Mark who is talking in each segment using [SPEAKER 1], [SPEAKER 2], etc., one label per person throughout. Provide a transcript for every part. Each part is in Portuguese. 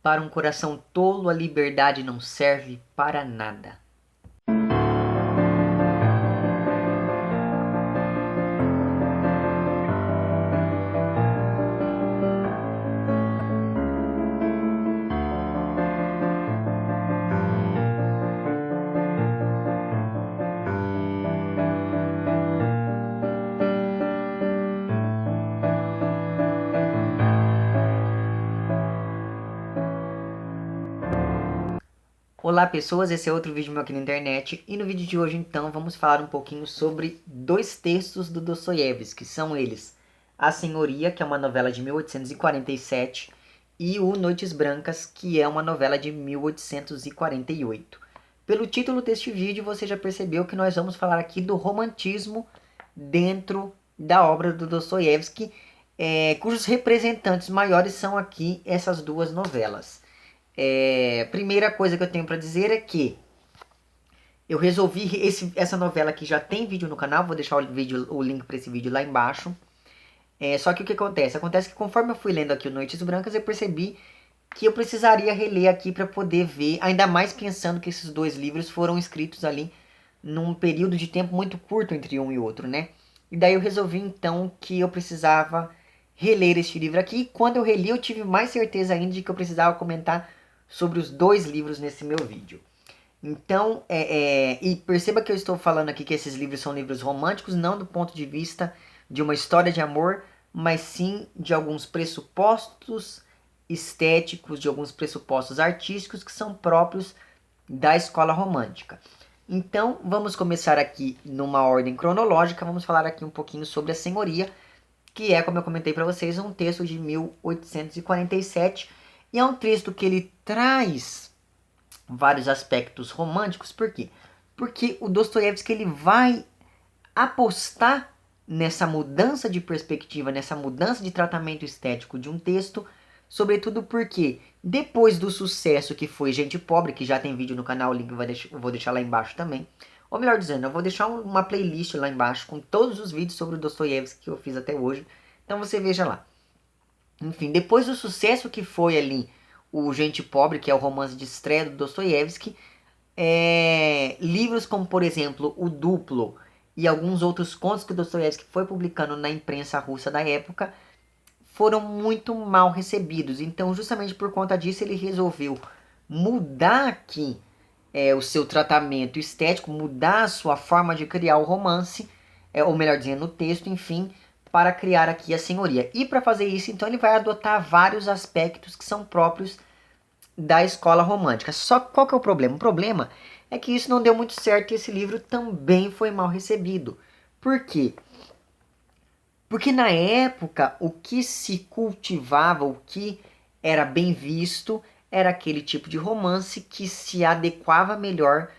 [SPEAKER 1] Para um coração tolo, a liberdade não serve para nada. Olá pessoas, esse é outro vídeo meu aqui na internet e no vídeo de hoje então vamos falar um pouquinho sobre dois textos do Dostoiévski, que são eles A Senhoria, que é uma novela de 1847, e O Noites Brancas, que é uma novela de 1848. Pelo título deste vídeo você já percebeu que nós vamos falar aqui do romantismo dentro da obra do Dostoiévski, cujos representantes maiores são aqui essas duas novelas. Primeira coisa que eu tenho para dizer é que eu resolvi, essa novela aqui já tem vídeo no canal, vou deixar o link para esse vídeo lá embaixo. Só que o que acontece? Acontece que conforme eu fui lendo aqui o Noites Brancas, eu percebi que eu precisaria reler aqui para poder ver, ainda mais pensando que esses dois livros foram escritos ali num período de tempo muito curto entre um e outro, né? E daí eu resolvi então que eu precisava reler este livro aqui, e quando eu reli eu tive mais certeza ainda de que eu precisava comentar sobre os dois livros nesse meu vídeo. Então, e perceba que eu estou falando aqui que esses livros são livros românticos, não do ponto de vista de uma história de amor, mas sim de alguns pressupostos estéticos, de alguns pressupostos artísticos que são próprios da escola romântica. Então, vamos começar aqui numa ordem cronológica, vamos falar aqui um pouquinho sobre A Senhoria, que é, como eu comentei para vocês, um texto de 1847, e é um texto que ele traz vários aspectos românticos. Por quê? Porque o Dostoiévski ele vai apostar nessa mudança de perspectiva, nessa mudança de tratamento estético de um texto, sobretudo porque depois do sucesso que foi Gente Pobre, que já tem vídeo no canal, o link eu vou deixar lá embaixo também, ou melhor dizendo, eu vou deixar uma playlist lá embaixo com todos os vídeos sobre o Dostoiévski que eu fiz até hoje, então você veja lá. Enfim, depois do sucesso que foi ali o Gente Pobre, que é o romance de estreia do Dostoiévski, livros como, por exemplo, O Duplo e alguns outros contos que o Dostoiévski foi publicando na imprensa russa da época foram muito mal recebidos. Então, justamente por conta disso, ele resolveu mudar aqui o seu tratamento estético, mudar a sua forma de criar o romance, ou melhor dizendo, o texto, enfim, para criar aqui a senhoria. E para fazer isso, então, ele vai adotar vários aspectos que são próprios da escola romântica. Só que qual que é o problema? O problema é que isso não deu muito certo e esse livro também foi mal recebido. Por quê? Porque na época o que se cultivava, o que era bem visto, era aquele tipo de romance que se adequava melhor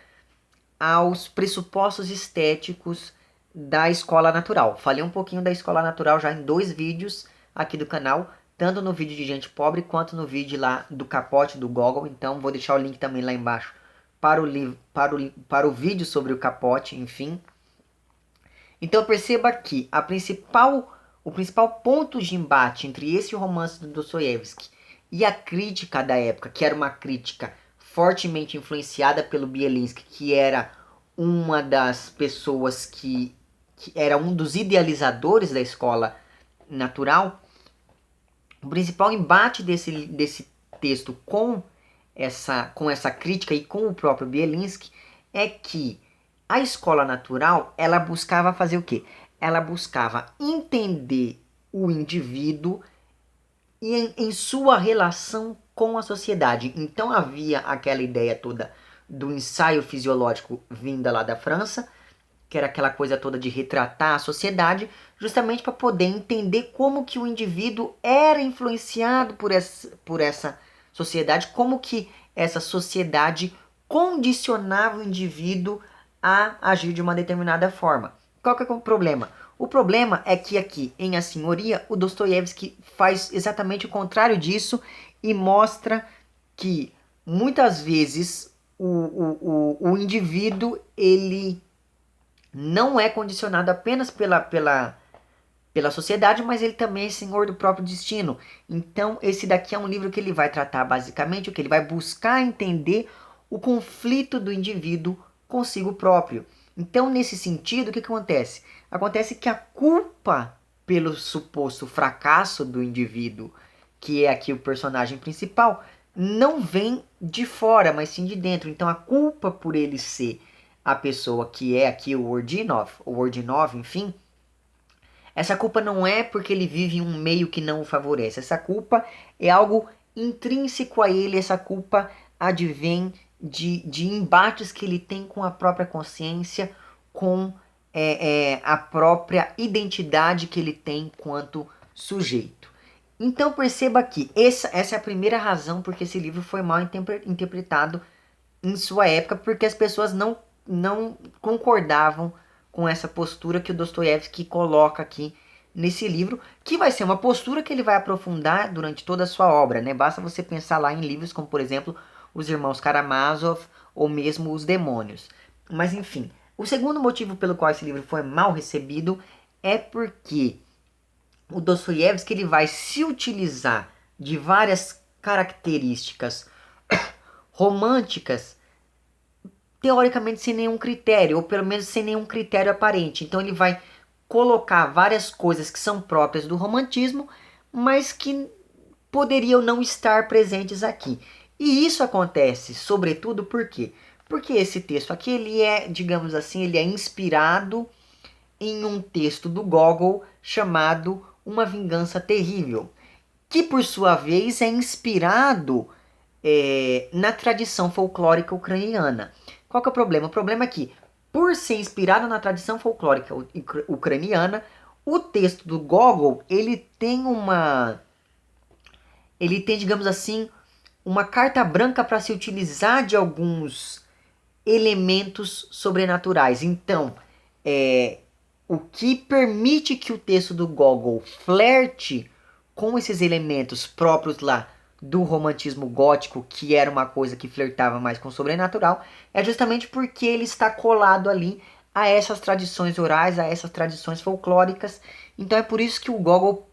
[SPEAKER 1] aos pressupostos estéticos da escola natural. Falei um pouquinho da escola natural já em dois vídeos aqui do canal, tanto no vídeo de Gente Pobre quanto no vídeo lá do Capote do Gogol. Então vou deixar o link também lá embaixo para o vídeo sobre o Capote, enfim. Então perceba que o principal ponto de embate entre esse romance do Dostoiévski e a crítica da época, que era uma crítica fortemente influenciada pelo Bielinski, que era uma das pessoas que era um dos idealizadores da escola natural, o principal embate desse texto com essa crítica e com o próprio Bielinski é que a escola natural, ela buscava fazer o quê? Ela buscava entender o indivíduo em sua relação com a sociedade. Então havia aquela ideia toda do ensaio fisiológico vinda lá da França, que era aquela coisa toda de retratar a sociedade, justamente para poder entender como que o indivíduo era influenciado por essa sociedade, como que essa sociedade condicionava o indivíduo a agir de uma determinada forma. Qual que é o problema? O problema é que aqui em A Senhoria, o Dostoiévski faz exatamente o contrário disso e mostra que muitas vezes o indivíduo ele não é condicionado apenas pela sociedade, mas ele também é senhor do próprio destino. Então, esse daqui é um livro que ele vai tratar basicamente o que ele vai buscar entender o conflito do indivíduo consigo próprio. Então, nesse sentido, o que acontece? Acontece que a culpa pelo suposto fracasso do indivíduo, que é aqui o personagem principal, não vem de fora, mas sim de dentro. Então, a culpa por ele ser a pessoa que é aqui o Ordinov, enfim, essa culpa não é porque ele vive em um meio que não o favorece. Essa culpa é algo intrínseco a ele. Essa culpa advém de embates que ele tem com a própria consciência, com a própria identidade que ele tem enquanto sujeito. Então perceba que essa é a primeira razão porque esse livro foi mal interpretado em sua época, porque as pessoas não concordavam com essa postura que o Dostoiévski coloca aqui nesse livro, que vai ser uma postura que ele vai aprofundar durante toda a sua obra, né? Basta você pensar lá em livros como, por exemplo, Os Irmãos Karamazov ou mesmo Os Demônios. Mas enfim, o segundo motivo pelo qual esse livro foi mal recebido é porque o Dostoiévski ele vai se utilizar de várias características românticas teoricamente sem nenhum critério, ou pelo menos sem nenhum critério aparente. Então ele vai colocar várias coisas que são próprias do romantismo, mas que poderiam não estar presentes aqui. E isso acontece, sobretudo, por quê? Porque esse texto aqui, ele é, digamos assim, ele é inspirado em um texto do Gogol chamado Uma Vingança Terrível, que por sua vez é inspirado na tradição folclórica ucraniana. Qual que é o problema? O problema é que, por ser inspirado na tradição folclórica ucraniana, o texto do Gogol, ele tem, digamos assim, uma carta branca para se utilizar de alguns elementos sobrenaturais. Então, o que permite que o texto do Gogol flerte com esses elementos próprios lá do romantismo gótico, que era uma coisa que flertava mais com o sobrenatural, é justamente porque ele está colado ali a essas tradições orais, a essas tradições folclóricas. Então é por isso que o Gogol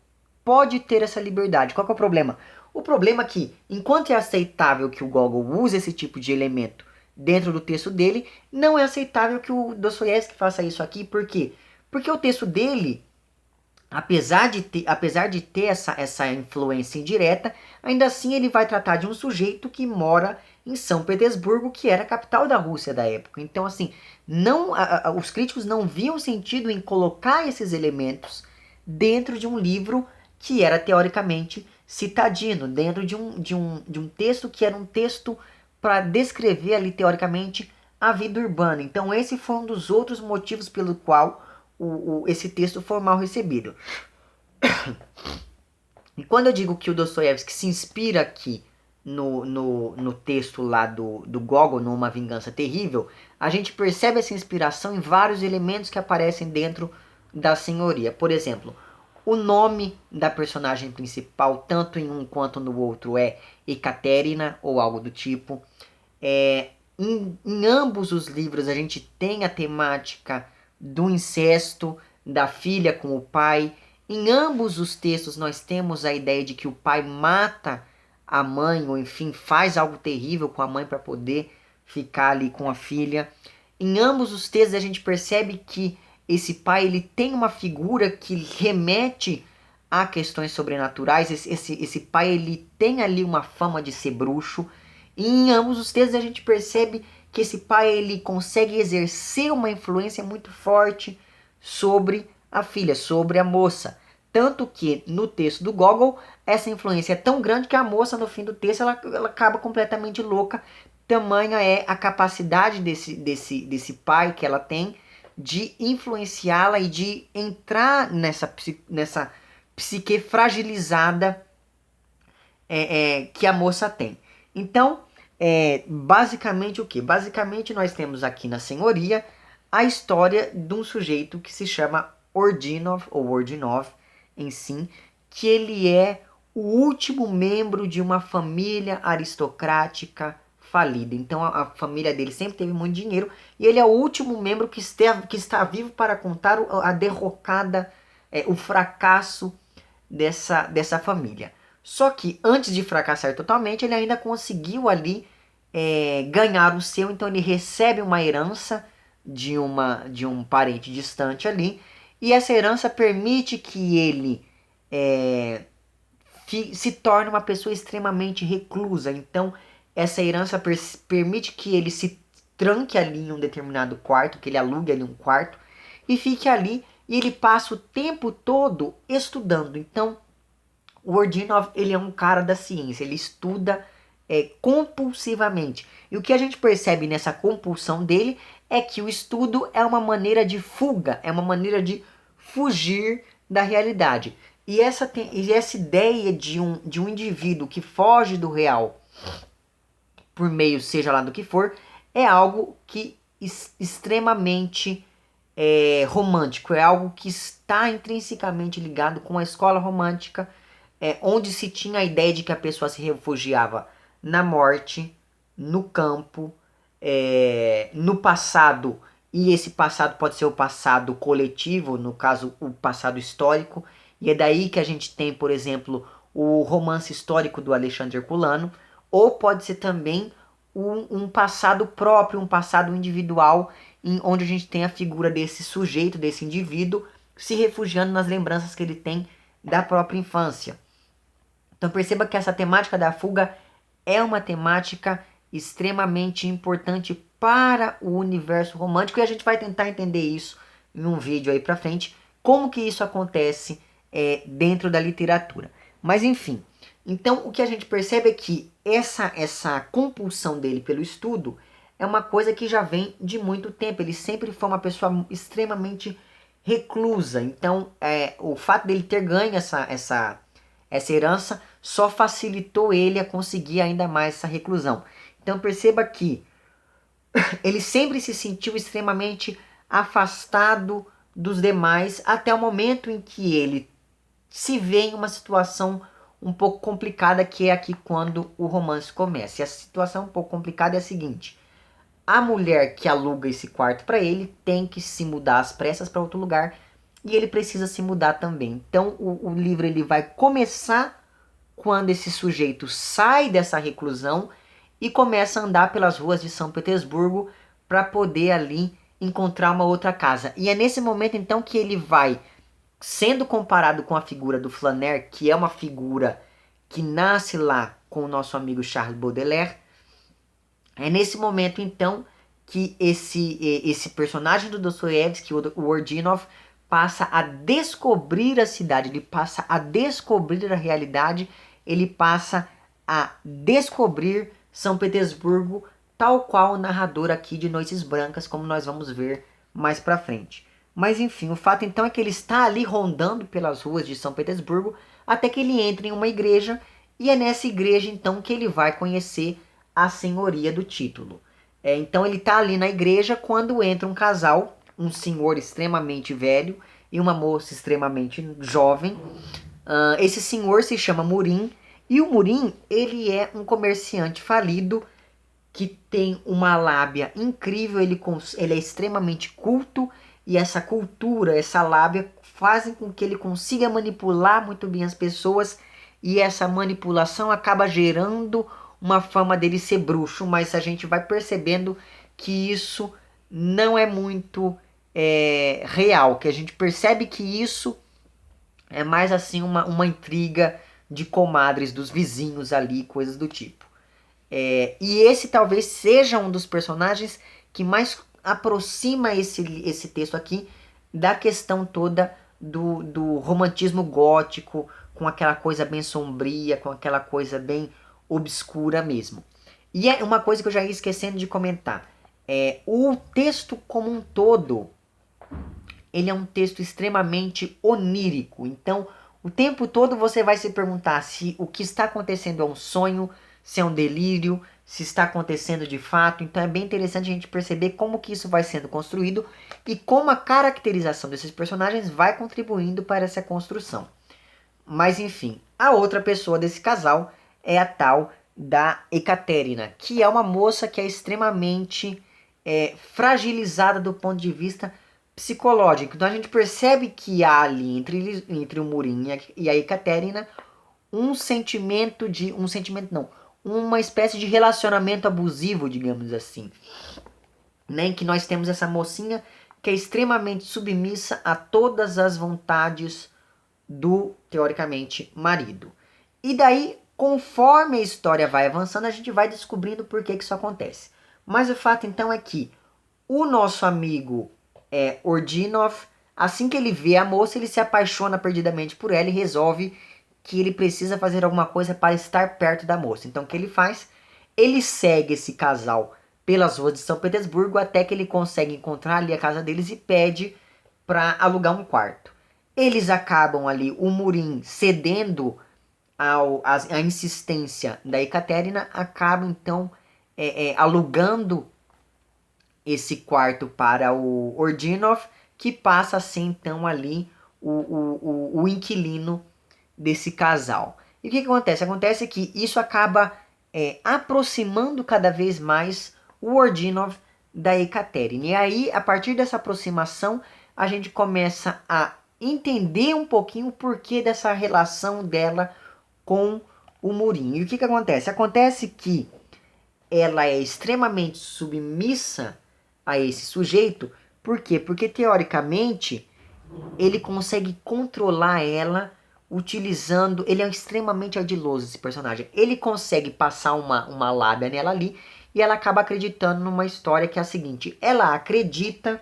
[SPEAKER 1] pode ter essa liberdade. Qual que é o problema? O problema é que, enquanto é aceitável que o Gogol use esse tipo de elemento dentro do texto dele, não é aceitável que o Dostoiévski faça isso aqui. Por quê? Porque o texto dele, apesar de ter essa influência indireta, ainda assim ele vai tratar de um sujeito que mora em São Petersburgo, que era a capital da Rússia da época. Então, assim, os críticos não viam sentido em colocar esses elementos dentro de um livro que era teoricamente citadino, dentro de um texto que era um texto para descrever ali teoricamente a vida urbana. Então, esse foi um dos outros motivos pelo qual esse texto foi mal recebido. E quando eu digo que o Dostoiévski se inspira aqui no texto lá do Gogol, numa Vingança Terrível, a gente percebe essa inspiração em vários elementos que aparecem dentro da senhoria. Por exemplo, o nome da personagem principal, tanto em um quanto no outro, é Ekaterina, ou algo do tipo. Em ambos os livros a gente tem a temática do incesto da filha com o pai. Em ambos os textos nós temos a ideia de que o pai mata a mãe, ou enfim, faz algo terrível com a mãe para poder ficar ali com a filha. Em ambos os textos a gente percebe que esse pai ele tem uma figura que remete a questões sobrenaturais. Esse pai ele tem ali uma fama de ser bruxo. E em ambos os textos a gente percebe que esse pai ele consegue exercer uma influência muito forte sobre a filha, sobre a moça. Tanto que no texto do Gogol, essa influência é tão grande que a moça, no fim do texto, ela acaba completamente louca. Tamanha é a capacidade desse pai que ela tem de influenciá-la e de entrar nessa psique fragilizada que a moça tem. Então, basicamente o que? Basicamente nós temos aqui na senhoria a história de um sujeito que se chama Ordinov, ou Ordinov em si, que ele é o último membro de uma família aristocrática falida. Então a família dele sempre teve muito dinheiro e ele é o último membro que está vivo para contar a derrocada o fracasso dessa família. Só que antes de fracassar totalmente, ele ainda conseguiu ali ganhar o seu, então ele recebe uma herança de um parente distante ali, e essa herança permite que ele se torne uma pessoa extremamente reclusa. Então essa herança permite que ele se tranque ali em um determinado quarto, que ele alugue ali um quarto e fique ali, e ele passa o tempo todo estudando. Então o Ordinov, ele é um cara da ciência, ele estuda compulsivamente. E o que a gente percebe nessa compulsão dele é que o estudo é uma maneira de fuga, é uma maneira de fugir da realidade. E essa ideia de um indivíduo que foge do real por meio, seja lá do que for, é algo que extremamente romântico, é algo que está intrinsecamente ligado com a escola romântica, onde se tinha a ideia de que a pessoa se refugiava na morte, no campo, no passado, e esse passado pode ser o passado coletivo, no caso o passado histórico, e é daí que a gente tem, por exemplo, o romance histórico do Alexandre Herculano, ou pode ser também um passado próprio, um passado individual, onde a gente tem a figura desse sujeito, desse indivíduo, se refugiando nas lembranças que ele tem da própria infância. Então perceba que essa temática da fuga é uma temática extremamente importante para o universo romântico, e a gente vai tentar entender isso em um vídeo aí pra frente, como que isso acontece dentro da literatura. Mas enfim, então o que a gente percebe é que essa compulsão dele pelo estudo é uma coisa que já vem de muito tempo. Ele sempre foi uma pessoa extremamente reclusa. Então o fato dele ter ganho essa herança só facilitou ele a conseguir ainda mais essa reclusão. Então perceba que ele sempre se sentiu extremamente afastado dos demais até o momento em que ele se vê em uma situação um pouco complicada, que é aqui quando o romance começa. E a situação um pouco complicada é a seguinte: a mulher que aluga esse quarto para ele tem que se mudar às pressas para outro lugar, e ele precisa se mudar também. Então o livro ele vai começar quando esse sujeito sai dessa reclusão e começa a andar pelas ruas de São Petersburgo para poder ali encontrar uma outra casa. E é nesse momento então que ele vai sendo comparado com a figura do Flaner, que é uma figura que nasce lá com o nosso amigo Charles Baudelaire. É nesse momento então que esse personagem do Dostoiévski, o Ordinov, passa a descobrir a cidade, ele passa a descobrir a realidade, ele passa a descobrir São Petersburgo, tal qual o narrador aqui de Noites Brancas, como nós vamos ver mais pra frente. Mas enfim, o fato então é que ele está ali rondando pelas ruas de São Petersburgo até que ele entra em uma igreja, e é nessa igreja então que ele vai conhecer a senhoria do título. Então ele está ali na igreja quando entra um casal, um senhor extremamente velho e uma moça extremamente jovem. Esse senhor se chama Murim, e o Murim ele é um comerciante falido que tem uma lábia incrível, ele é extremamente culto, e essa cultura, essa lábia fazem com que ele consiga manipular muito bem as pessoas, e essa manipulação acaba gerando uma fama dele ser bruxo, mas a gente vai percebendo que isso não é muito real, que a gente percebe que isso é mais assim uma intriga de comadres dos vizinhos ali, coisas do tipo. E esse talvez seja um dos personagens que mais aproxima esse texto aqui da questão toda do romantismo gótico, com aquela coisa bem sombria, com aquela coisa bem obscura mesmo. E é uma coisa que eu já ia esquecendo de comentar. O texto como um todo, ele é um texto extremamente onírico. Então, o tempo todo você vai se perguntar se o que está acontecendo é um sonho, se é um delírio, se está acontecendo de fato. Então é bem interessante a gente perceber como que isso vai sendo construído e como a caracterização desses personagens vai contribuindo para essa construção. Mas enfim, a outra pessoa desse casal é a tal da Ekaterina, que é uma moça que é extremamente fragilizada do ponto de vista psicológica. Então a gente percebe que há ali entre o Murim e a Ekaterina um sentimento de... Um sentimento não. Uma espécie de relacionamento abusivo, digamos assim. Né, em que nós temos essa mocinha que é extremamente submissa a todas as vontades do, teoricamente, marido. E daí, conforme a história vai avançando, a gente vai descobrindo por que isso acontece. Mas o fato então é que o nosso amigo Ordinov, assim que ele vê a moça, ele se apaixona perdidamente por ela e resolve que ele precisa fazer alguma coisa para estar perto da moça. Então o que ele faz? Ele segue esse casal pelas ruas de São Petersburgo até que ele consegue encontrar ali a casa deles e pede para alugar um quarto. Eles acabam ali, o Murim cedendo à insistência da Ekaterina, acaba então alugando esse quarto para o Ordinov, que passa a ser então ali o inquilino desse casal. E o que acontece? Acontece que isso acaba aproximando cada vez mais o Ordinov da Ekaterina. E aí, a partir dessa aproximação, a gente começa a entender um pouquinho o porquê dessa relação dela com o Murim. E o que acontece? Acontece que ela é extremamente submissa a esse sujeito. Por quê? Porque teoricamente ele consegue controlar ela utilizando... Ele é extremamente ardiloso, esse personagem. Ele consegue passar uma lábia nela ali e ela acaba acreditando numa história que é a seguinte. Ela acredita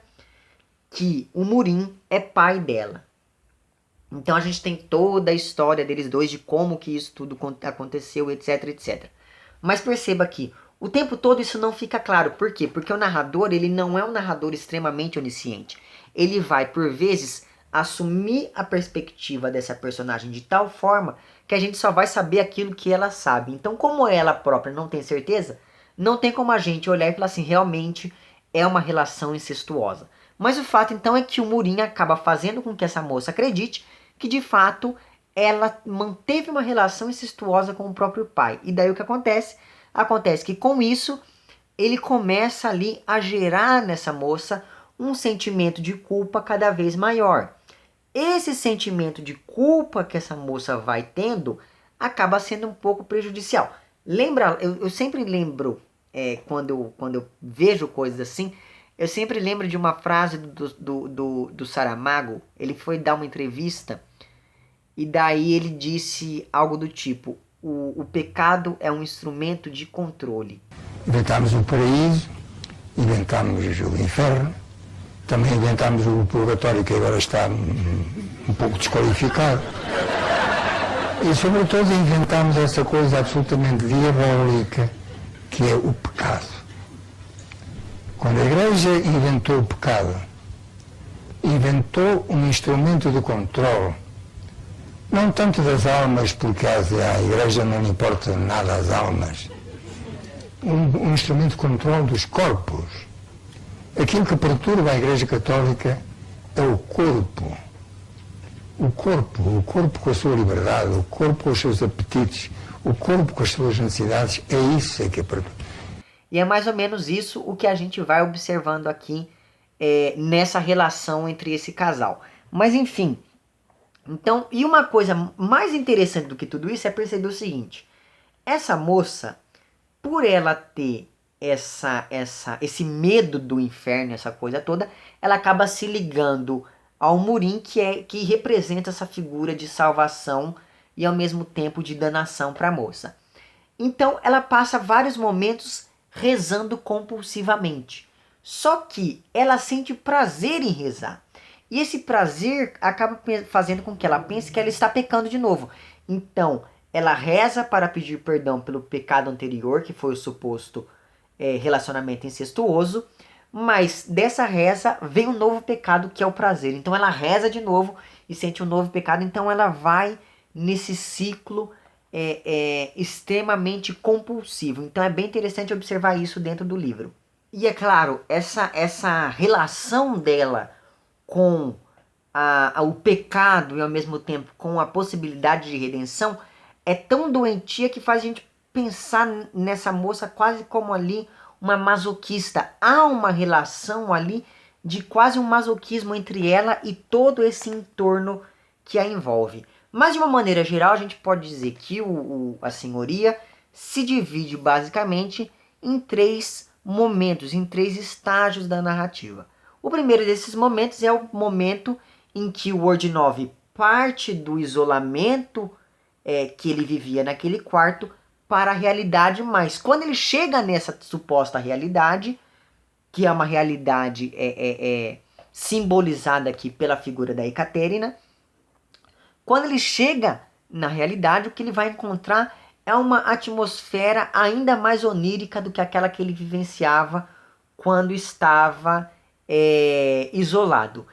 [SPEAKER 1] que o Murim é pai dela. Então a gente tem toda a história deles dois, de como que isso tudo aconteceu, etc, etc. Mas perceba que o tempo todo isso não fica claro. Por quê? Porque o narrador, ele não é um narrador extremamente onisciente. Ele vai, por vezes, assumir a perspectiva dessa personagem de tal forma que a gente só vai saber aquilo que ela sabe. Então, como ela própria não tem certeza, não tem como a gente olhar e falar assim, realmente é uma relação incestuosa. Mas o fato, então, é que o Murim acaba fazendo com que essa moça acredite que, de fato, ela manteve uma relação incestuosa com o próprio pai. E daí o que acontece? Acontece que com isso, ele começa ali a gerar nessa moça um sentimento de culpa cada vez maior. Esse sentimento de culpa que essa moça vai tendo acaba sendo um pouco prejudicial. Lembra, eu sempre lembro, quando eu vejo coisas assim, eu sempre lembro de uma frase do Saramago. Ele foi dar uma entrevista e daí ele disse algo do tipo: o pecado é um instrumento de controle.
[SPEAKER 2] Inventámos o paraíso, inventámos o inferno, também inventámos o purgatório, que agora está um pouco desqualificado. E sobretudo inventámos essa coisa absolutamente diabólica que é o pecado. Quando a Igreja inventou o pecado, inventou um instrumento de controle, não tanto das almas, porque à Igreja não lhe importa nada as almas, um instrumento de controle dos corpos. Aquilo que perturba a Igreja Católica é o corpo. O corpo com a sua liberdade, o corpo com os seus apetites, o corpo com as suas necessidades, é isso que é perturba.
[SPEAKER 1] E é mais ou menos isso o que a gente vai observando aqui nessa relação entre esse casal. Mas enfim, então, e uma coisa mais interessante do que tudo isso é perceber o seguinte: essa moça, por ela ter esse medo do inferno, essa coisa toda, ela acaba se ligando ao Murim, que representa essa figura de salvação e ao mesmo tempo de danação para a moça. Então ela passa vários momentos rezando compulsivamente. Só que ela sente prazer em rezar. E esse prazer acaba fazendo com que ela pense que ela está pecando de novo. Então ela reza para pedir perdão pelo pecado anterior, que foi o suposto relacionamento incestuoso. Mas dessa reza vem um novo pecado, que é o prazer. Então ela reza de novo e sente um novo pecado. Então ela vai nesse ciclo extremamente compulsivo. Então é bem interessante observar isso dentro do livro. E é claro, essa relação dela com o pecado e ao mesmo tempo com a possibilidade de redenção é tão doentia que faz a gente pensar nessa moça quase como ali uma masoquista. Há uma relação ali de quase um masoquismo entre ela e todo esse entorno que a envolve. Mas de uma maneira geral, a gente pode dizer que a senhoria se divide basicamente em 3 momentos, em 3 estágios da narrativa. O primeiro desses momentos é o momento em que o Ordinov parte do isolamento que ele vivia naquele quarto para a realidade, mas quando ele chega nessa suposta realidade, que é uma realidade simbolizada aqui pela figura da Ekaterina, quando ele chega na realidade, o que ele vai encontrar é uma atmosfera ainda mais onírica do que aquela que ele vivenciava quando estava isolado.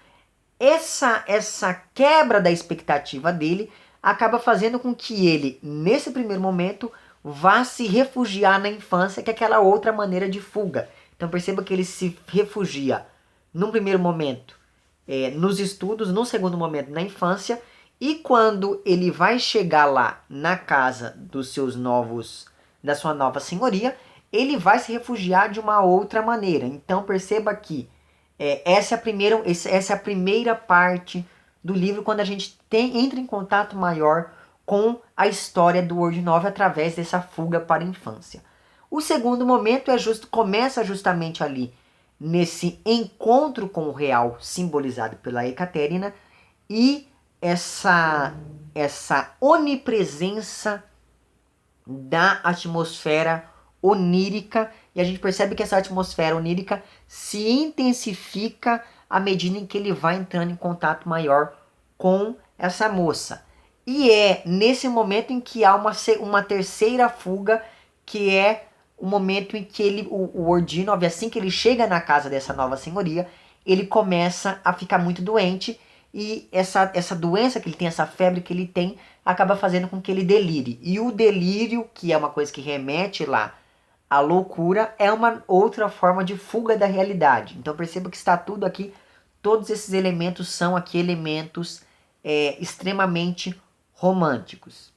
[SPEAKER 1] Essa quebra da expectativa dele acaba fazendo com que ele, nesse primeiro momento, vá se refugiar na infância, que é aquela outra maneira de fuga. Então perceba que ele se refugia, num primeiro momento, nos estudos, num segundo momento, na infância, e quando ele vai chegar lá na casa da sua nova senhoria, ele vai se refugiar de uma outra maneira. Então perceba que essa é a primeira parte do livro, quando a gente entra em contato maior com a história do Ordinov através dessa fuga para a infância. O segundo momento começa justamente ali, nesse encontro com o real, simbolizado pela Ekaterina, e essa onipresença da atmosfera onírica, e a gente percebe que essa atmosfera onírica se intensifica à medida em que ele vai entrando em contato maior com essa moça. E é nesse momento em que há uma terceira fuga, que é o momento em que o Ordinov, assim que ele chega na casa dessa nova senhoria, ele começa a ficar muito doente, e essa doença que ele tem, essa febre que ele tem, acaba fazendo com que ele delire. E o delírio, que é uma coisa que remete lá à loucura, é uma outra forma de fuga da realidade. Então perceba que está tudo aqui, todos esses elementos são aqui elementos extremamente românticos.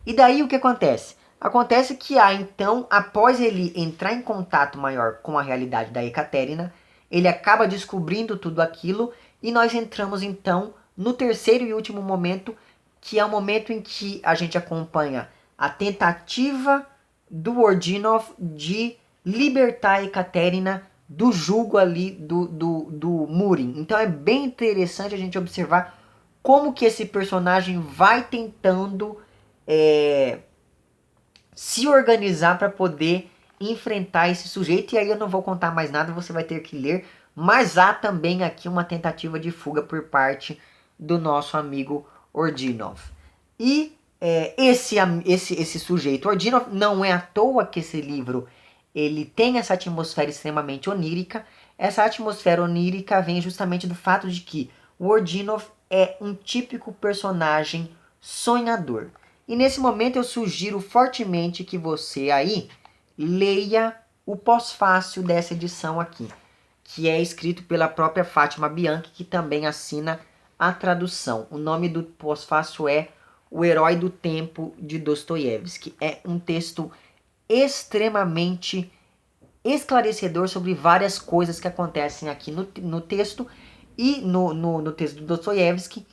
[SPEAKER 1] E daí o que acontece? Acontece que então, após ele entrar em contato maior com a realidade da Ekaterina, ele acaba descobrindo tudo aquilo, e nós entramos então no terceiro e último momento, que é o momento em que a gente acompanha a tentativa do Ordinov de libertar a Ekaterina do jugo ali do Murin. Então é bem interessante a gente observar como que esse personagem vai tentando se organizar para poder enfrentar esse sujeito. E aí eu não vou contar mais nada, você vai ter que ler. Mas há também aqui uma tentativa de fuga por parte do nosso amigo Ordinov. E esse sujeito Ordinov, não é à toa que esse livro ele tem essa atmosfera extremamente onírica. Essa atmosfera onírica vem justamente do fato de que o Ordinov é um típico personagem sonhador. E nesse momento eu sugiro fortemente que você aí leia o pós-fácil dessa edição aqui, que é escrito pela própria Fátima Bianchi, que também assina a tradução. O nome do pós-fácil é O Herói do Tempo, de Dostoiévski. É um texto extremamente esclarecedor sobre várias coisas que acontecem aqui no texto e no texto do Dostoiévski.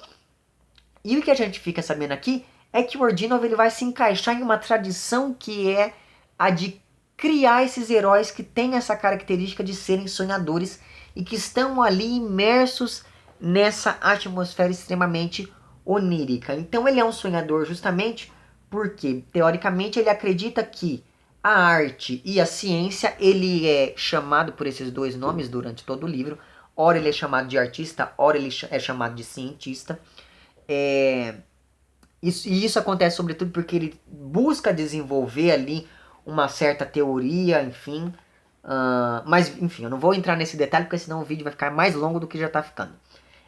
[SPEAKER 1] E o que a gente fica sabendo aqui é que o Ordinov ele vai se encaixar em uma tradição que é a de criar esses heróis que têm essa característica de serem sonhadores e que estão ali imersos nessa atmosfera extremamente onírica. Então ele é um sonhador justamente porque, teoricamente, ele acredita que a arte e a ciência, ele é chamado por esses dois nomes durante todo o livro. Ora ele é chamado de artista, ora ele é chamado de cientista. Isso acontece sobretudo porque ele busca desenvolver ali uma certa teoria, enfim. Mas, enfim, eu não vou entrar nesse detalhe, porque senão o vídeo vai ficar mais longo do que já está ficando.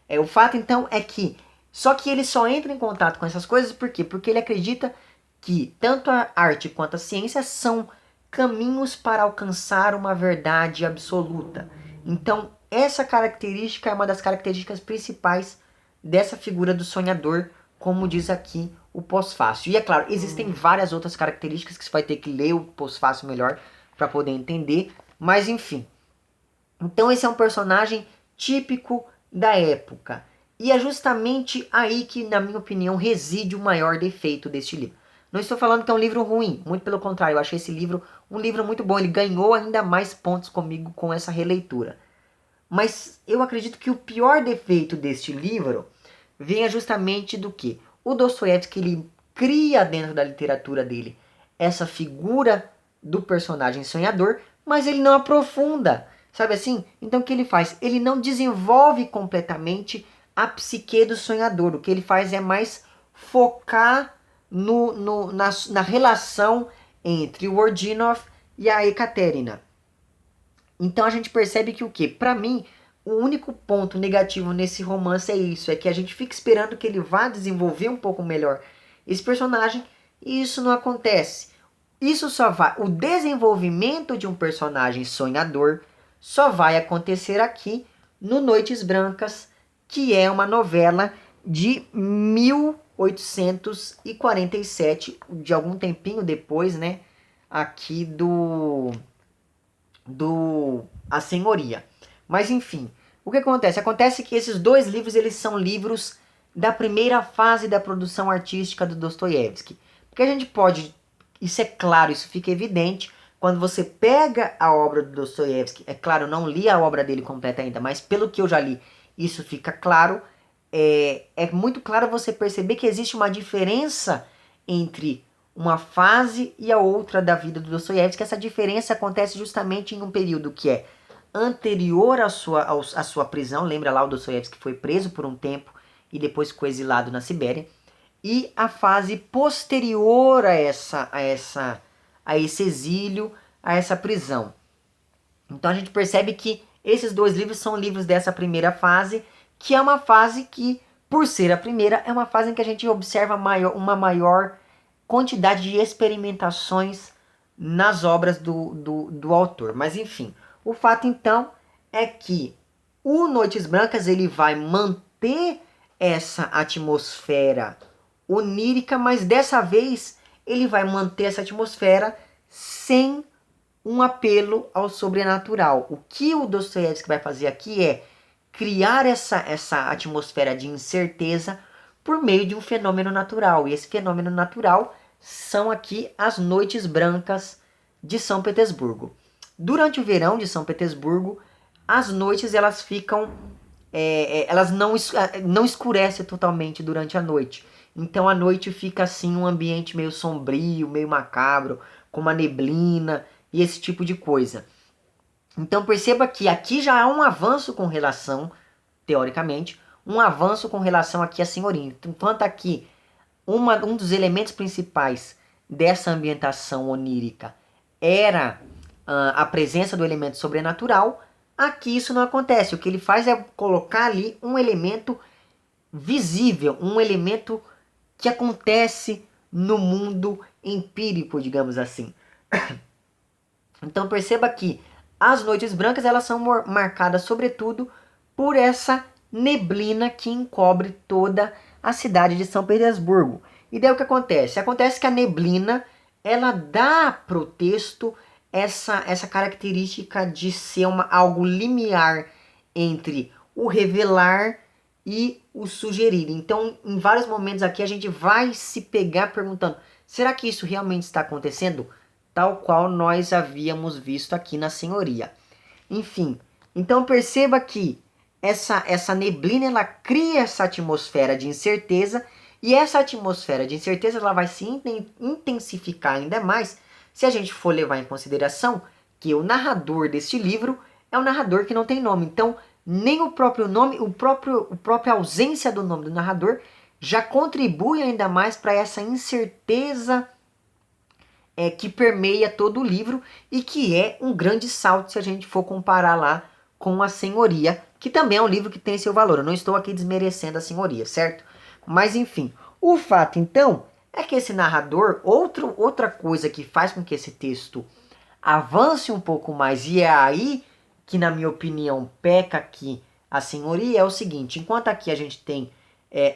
[SPEAKER 1] O fato, então, é que... Só que ele só entra em contato com essas coisas, por quê? Porque ele acredita que tanto a arte quanto a ciência são caminhos para alcançar uma verdade absoluta. Então, essa característica é uma das características principais dessa figura do sonhador, como diz aqui o pós-fácil. E é claro, existem várias outras características que você vai ter que ler o pós-fácil melhor para poder entender, mas enfim. Então esse é um personagem típico da época. E é justamente aí que, na minha opinião, reside o maior defeito deste livro. Não estou falando que é um livro ruim, muito pelo contrário, eu achei esse livro um livro muito bom. Ele ganhou ainda mais pontos comigo com essa releitura. Mas eu acredito que o pior defeito deste livro venha justamente do que? O Dostoiévski, ele cria dentro da literatura dele essa figura do personagem sonhador, mas ele não aprofunda, sabe assim? Então o que ele faz? Ele não desenvolve completamente a psique do sonhador. O que ele faz é mais focar na relação entre o Ordinov e a Ekaterina. Então a gente percebe que o quê? Pra mim, o único ponto negativo nesse romance é isso, é que a gente fica esperando que ele vá desenvolver um pouco melhor esse personagem e isso não acontece. Isso só vai, o desenvolvimento de um personagem sonhador só vai acontecer aqui no Noites Brancas, que é uma novela de 1847, de algum tempinho depois, né, aqui do A Senhoria. Mas enfim, o que acontece? Acontece que esses dois livros eles são livros da primeira fase da produção artística do Dostoiévski. Porque a gente pode, isso é claro, isso fica evidente, quando você pega a obra do Dostoiévski, é claro, eu não li a obra dele completa ainda, mas pelo que eu já li, isso fica claro, é muito claro você perceber que existe uma diferença entre uma fase e a outra da vida do Dostoiévski. Essa diferença acontece justamente em um período que é anterior à sua prisão. Lembra lá, o Dostoiévski foi preso por um tempo e depois ficou exilado na Sibéria. E a fase posterior a esse exílio, a essa prisão. Então a gente percebe que esses dois livros são livros dessa primeira fase, que é uma fase que, por ser a primeira, é uma fase em que a gente observa uma maior quantidade de experimentações nas obras do autor. Mas enfim, o fato então é que o Noites Brancas ele vai manter essa atmosfera onírica, mas dessa vez ele vai manter essa atmosfera sem um apelo ao sobrenatural. O que o Dostoiévski vai fazer aqui é criar essa atmosfera de incerteza por meio de um fenômeno natural. E esse fenômeno natural são aqui as Noites Brancas de São Petersburgo. Durante o verão de São Petersburgo, as noites elas ficam, elas não escurecem totalmente durante a noite. Então a noite fica assim um ambiente meio sombrio, meio macabro, com uma neblina e esse tipo de coisa. Então perceba que aqui já há um avanço com relação, teoricamente, um avanço com relação aqui à senhorinha. Enquanto aqui um dos elementos principais dessa ambientação onírica era a presença do elemento sobrenatural, aqui isso não acontece. O que ele faz é colocar ali um elemento visível, um elemento que acontece no mundo empírico, digamos assim. Então perceba que as Noites Brancas elas são marcadas sobretudo por essa neblina que encobre toda a cidade de São Petersburgo. E daí o que acontece? Acontece que a neblina ela dá pro texto essa característica de ser algo limiar entre o revelar e o sugerir. Então, em vários momentos aqui a gente vai se pegar perguntando: será que isso realmente está acontecendo? Tal qual nós havíamos visto aqui na Senhoria. Enfim, então perceba que essa neblina ela cria essa atmosfera de incerteza, e essa atmosfera de incerteza ela vai se intensificar ainda mais se a gente for levar em consideração que o narrador deste livro é um narrador que não tem nome. Então, nem o próprio nome, a própria ausência do nome do narrador já contribui ainda mais para essa incerteza que permeia todo o livro e que é um grande salto se a gente for comparar lá com a Senhoria, que também é um livro que tem seu valor. Eu não estou aqui desmerecendo a Senhoria, certo? Mas enfim, o fato então é que esse narrador, outra coisa que faz com que esse texto avance um pouco mais, e é aí que na minha opinião peca aqui a Senhoria, é o seguinte: enquanto aqui a gente tem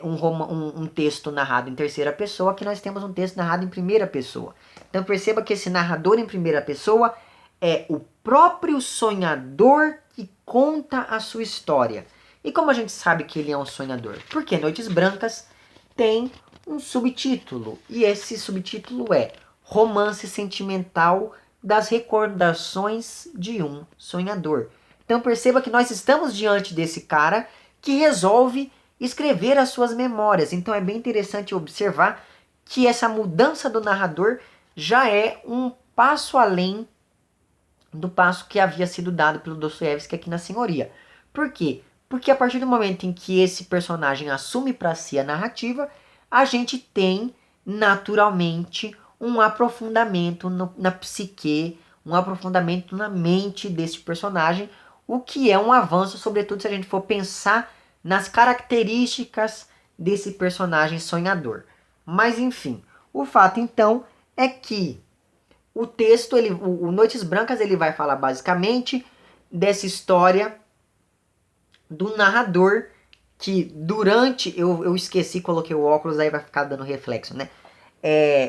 [SPEAKER 1] um texto narrado em terceira pessoa, aqui nós temos um texto narrado em primeira pessoa. Então perceba que esse narrador em primeira pessoa é o próprio sonhador que conta a sua história. E como a gente sabe que ele é um sonhador? Porque Noites Brancas tem um subtítulo, e esse subtítulo é Romance Sentimental das Recordações de um Sonhador. Então perceba que nós estamos diante desse cara que resolve escrever as suas memórias. Então é bem interessante observar que essa mudança do narrador já é um passo além do passo que havia sido dado pelo Dostoiévski aqui na Senhoria. Por quê? Porque a partir do momento em que esse personagem assume para si a narrativa, a gente tem naturalmente um aprofundamento na psique, um aprofundamento na mente desse personagem, o que é um avanço, sobretudo se a gente for pensar nas características desse personagem sonhador. Mas enfim, o fato então é que o texto, o Noites Brancas, ele vai falar basicamente dessa história do narrador que durante... Eu esqueci, coloquei o óculos, aí vai ficar dando reflexo, né?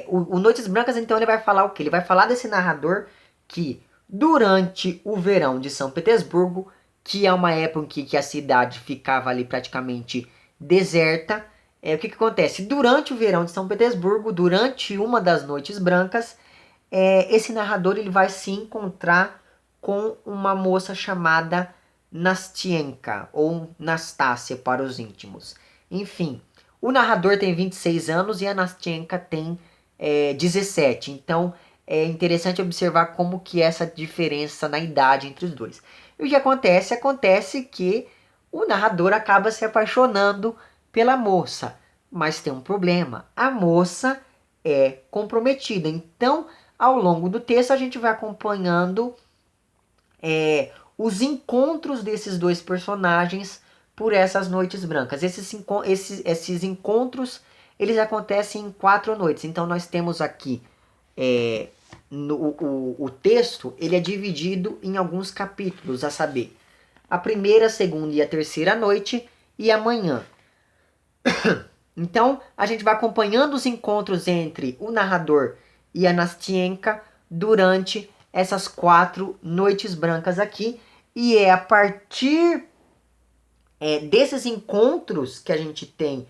[SPEAKER 1] O Noites Brancas, então, ele vai falar o quê? Ele vai falar desse narrador que durante o verão de São Petersburgo, que é uma época em que a cidade ficava ali praticamente deserta, o que acontece? Durante o verão de São Petersburgo, durante uma das Noites Brancas, esse narrador ele vai se encontrar com uma moça chamada Nastienka, ou Nastácia para os íntimos. Enfim, o narrador tem 26 anos e a Nastienka tem 17. Então é interessante observar como que essa diferença na idade entre os dois. E o que acontece? Acontece que o narrador acaba se apaixonando pela moça. Mas tem um problema. A moça é comprometida. Então, ao longo do texto, a gente vai acompanhando os encontros desses dois personagens por essas noites brancas. Esses encontros, eles acontecem em 4 noites. Então nós temos aqui o texto, ele é dividido em alguns capítulos, a saber, a primeira, a segunda e a terceira noite e amanhã. Então a gente vai acompanhando os encontros entre o narrador e a Nastienka durante essas 4 noites brancas aqui. E é a partir desses encontros que a gente tem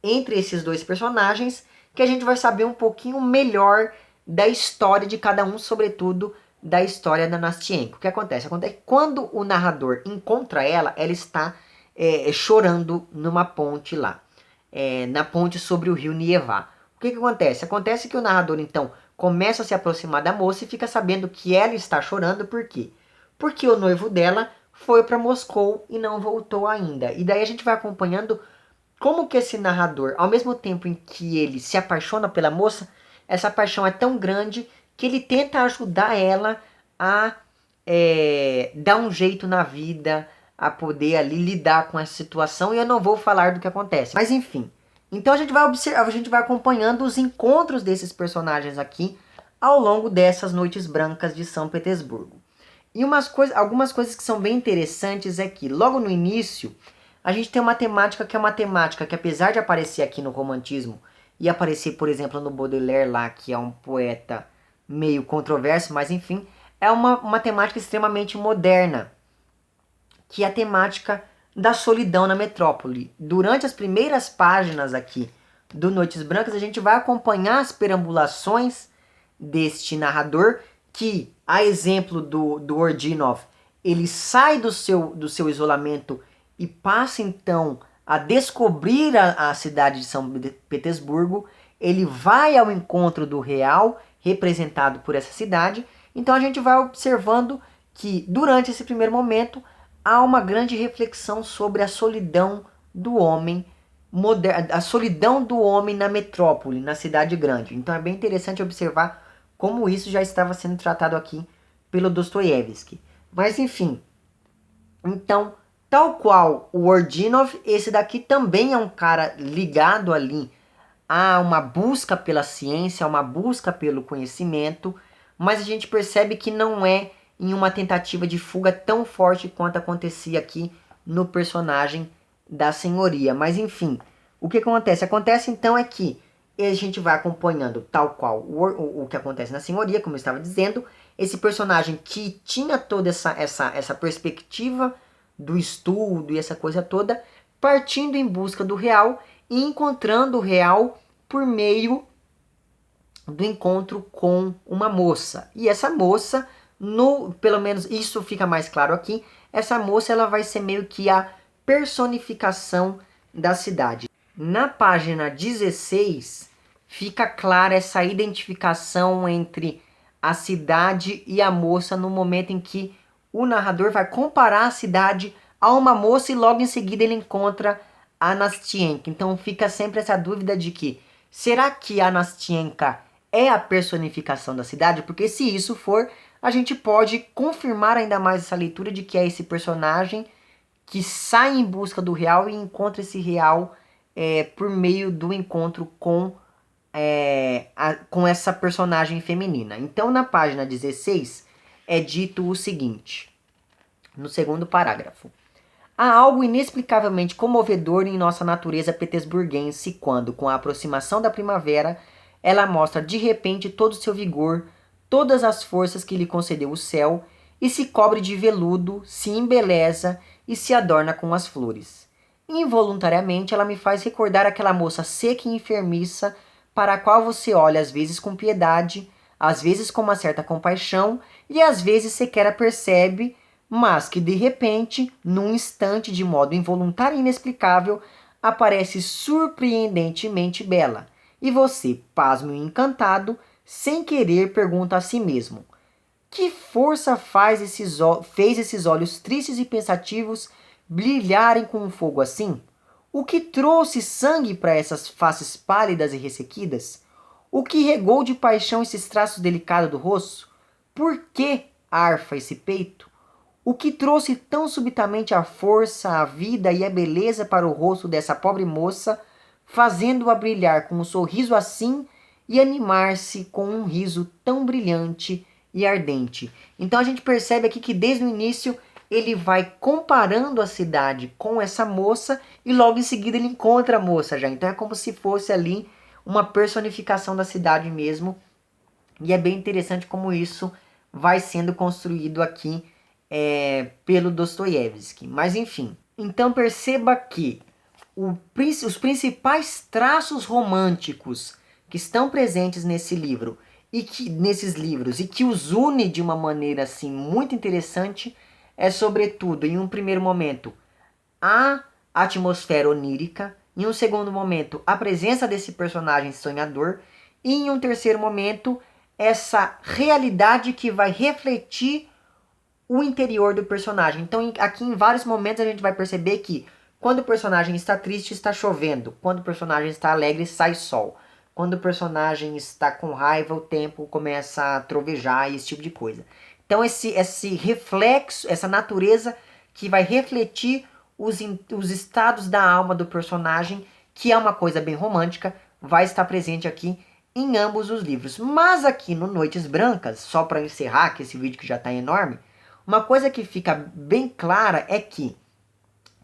[SPEAKER 1] entre esses dois personagens que a gente vai saber um pouquinho melhor da história de cada um, sobretudo da história da Nastienka. O que acontece? Acontece que quando o narrador encontra ela, ela está chorando numa ponte lá. Na ponte sobre o rio Nieva. O que acontece? Acontece que o narrador, então, começa a se aproximar da moça e fica sabendo que ela está chorando. Por quê? Porque o noivo dela foi para Moscou e não voltou ainda. E daí a gente vai acompanhando como que esse narrador, ao mesmo tempo em que ele se apaixona pela moça, essa paixão é tão grande que ele tenta ajudar ela a dar um jeito na vida, a poder ali lidar com essa situação. E eu não vou falar do que acontece. Mas enfim. Então a gente vai observar, a gente vai acompanhando os encontros desses personagens aqui ao longo dessas noites brancas de São Petersburgo. E algumas coisas que são bem interessantes é que logo no início a gente tem uma temática que é uma temática que, apesar de aparecer aqui no romantismo e aparecer, por exemplo, no Baudelaire lá, que é um poeta meio controverso, mas enfim, é uma temática extremamente moderna, que é a temática da solidão na metrópole. Durante as primeiras páginas aqui do Noites Brancas, a gente vai acompanhar as perambulações deste narrador, que, a exemplo do Ordinov, ele sai do seu isolamento e passa então a descobrir a cidade de São Petersburgo. Ele vai ao encontro do real, representado por essa cidade. Então a gente vai observando que durante esse primeiro momento há uma grande reflexão sobre a solidão do homem moderno, a solidão do homem na metrópole, na cidade grande. Então é bem interessante observar como isso já estava sendo tratado aqui pelo Dostoiévski. Mas enfim, então, tal qual o Ordinov, esse daqui também é um cara ligado ali a uma busca pela ciência, a uma busca pelo conhecimento, mas a gente percebe que não é em uma tentativa de fuga tão forte quanto acontecia aqui no personagem da Senhoria. Mas enfim, o que acontece? Acontece então é que a gente vai acompanhando tal qual o que acontece na Senhoria, como eu estava dizendo, esse personagem que tinha toda essa perspectiva do estudo e essa coisa toda, partindo em busca do real e encontrando o real por meio do encontro com uma moça. E essa moça, pelo menos isso fica mais claro aqui, essa moça ela vai ser meio que a personificação da cidade. Na página 16 fica clara essa identificação entre a cidade e a moça no momento em que o narrador vai comparar a cidade a uma moça e logo em seguida ele encontra a Nastienka. Então fica sempre essa dúvida de que será que a Nastienka é a personificação da cidade? Porque se isso for, a gente pode confirmar ainda mais essa leitura de que é esse personagem que sai em busca do real e encontra esse real por meio do encontro com essa personagem feminina. Então na página 16 é dito o seguinte, no segundo parágrafo. Há algo inexplicavelmente comovedor em nossa natureza petersburguense quando, com a aproximação da primavera, ela mostra de repente todo o seu vigor, todas as forças que lhe concedeu o céu, e se cobre de veludo, se embeleza e se adorna com as flores. Involuntariamente ela me faz recordar aquela moça seca e enfermiça para a qual você olha às vezes com piedade, às vezes com uma certa compaixão e às vezes sequer a percebe, mas que de repente, num instante de modo involuntário e inexplicável, aparece surpreendentemente bela. E você, pasmo e encantado, sem querer pergunta a si mesmo: que força fez esses olhos tristes e pensativos brilharem com um fogo assim? O que trouxe sangue para essas faces pálidas e ressequidas? O que regou de paixão esses traços delicados do rosto? Por que arfa esse peito? O que trouxe tão subitamente a força, a vida e a beleza para o rosto dessa pobre moça, fazendo-a brilhar com um sorriso assim e animar-se com um riso tão brilhante e ardente? Então a gente percebe aqui que desde o início ele vai comparando a cidade com essa moça e logo em seguida ele encontra a moça já. Então é como se fosse ali uma personificação da cidade mesmo. E é bem interessante como isso vai sendo construído aqui pelo Dostoiévski. Mas enfim, então perceba que os principais traços românticos que estão presentes nesse livro nesses livros e que os une de uma maneira assim muito interessante é sobretudo, em um primeiro momento, a atmosfera onírica, em um segundo momento, a presença desse personagem sonhador e em um terceiro momento, essa realidade que vai refletir o interior do personagem. Então aqui em vários momentos a gente vai perceber que quando o personagem está triste, está chovendo. Quando o personagem está alegre, sai sol. Quando o personagem está com raiva, o tempo começa a trovejar e esse tipo de coisa. Então esse reflexo, essa natureza que vai refletir os estados da alma do personagem, que é uma coisa bem romântica, vai estar presente aqui em ambos os livros. Mas aqui no Noites Brancas, só para encerrar, que esse vídeo que já está enorme, uma coisa que fica bem clara é que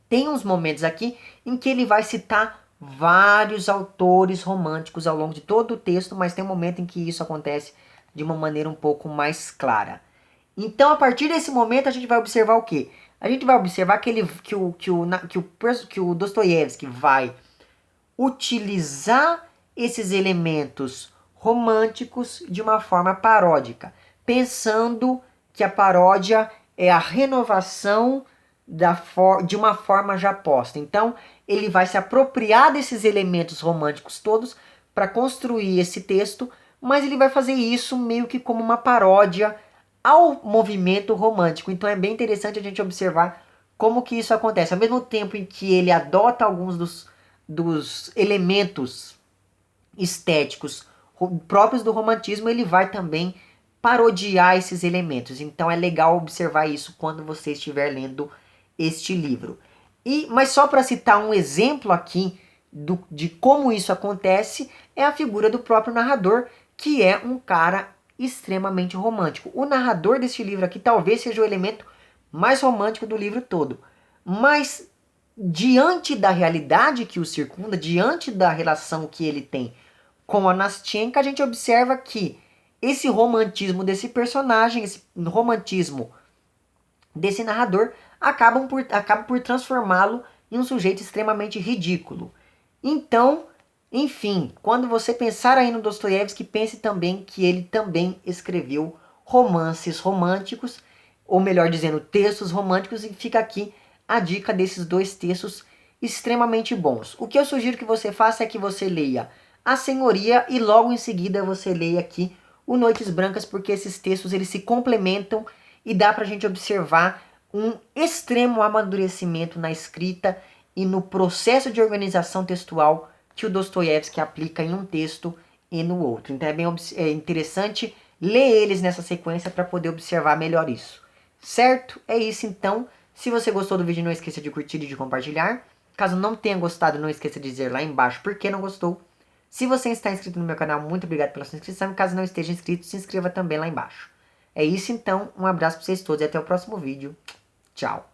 [SPEAKER 1] tem uns momentos aqui em que ele vai citar vários autores românticos ao longo de todo o texto, mas tem um momento em que isso acontece de uma maneira um pouco mais clara. Então, a partir desse momento, a gente vai observar o quê? A gente vai observar que o Dostoiévski vai utilizar esses elementos românticos de uma forma paródica, pensando que a paródia é a renovação de uma forma já posta. Então, ele vai se apropriar desses elementos românticos todos para construir esse texto, mas ele vai fazer isso meio que como uma paródia ao movimento romântico. Então é bem interessante a gente observar como que isso acontece. Ao mesmo tempo em que ele adota alguns dos elementos estéticos próprios do romantismo, ele vai também parodiar esses elementos. Então é legal observar isso quando você estiver lendo este livro. Mas só para citar um exemplo aqui de como isso acontece, é a figura do próprio narrador, que é um cara extremamente romântico. O narrador deste livro aqui talvez seja o elemento mais romântico do livro todo. Mas diante da realidade que o circunda, diante da relação que ele tem com a Nastienka, a gente observa que esse romantismo desse personagem, esse romantismo desse narrador, acaba por transformá-lo em um sujeito extremamente ridículo. Então, enfim, quando você pensar aí no Dostoiévski, pense também que ele também escreveu romances românticos, ou melhor dizendo, textos românticos, e fica aqui a dica desses dois textos extremamente bons. O que eu sugiro que você faça é que você leia A Senhoria e logo em seguida você leia aqui o Noites Brancas, porque esses textos eles se complementam e dá pra gente observar um extremo amadurecimento na escrita e no processo de organização textual que o Dostoiévski aplica em um texto e no outro. Então é bem interessante ler eles nessa sequência para poder observar melhor isso. Certo? É isso então. Se você gostou do vídeo, não esqueça de curtir e de compartilhar. Caso não tenha gostado, não esqueça de dizer lá embaixo por que não gostou. Se você está inscrito no meu canal, muito obrigado pela sua inscrição. Caso não esteja inscrito, se inscreva também lá embaixo. É isso então, um abraço para vocês todos e até o próximo vídeo. Tchau.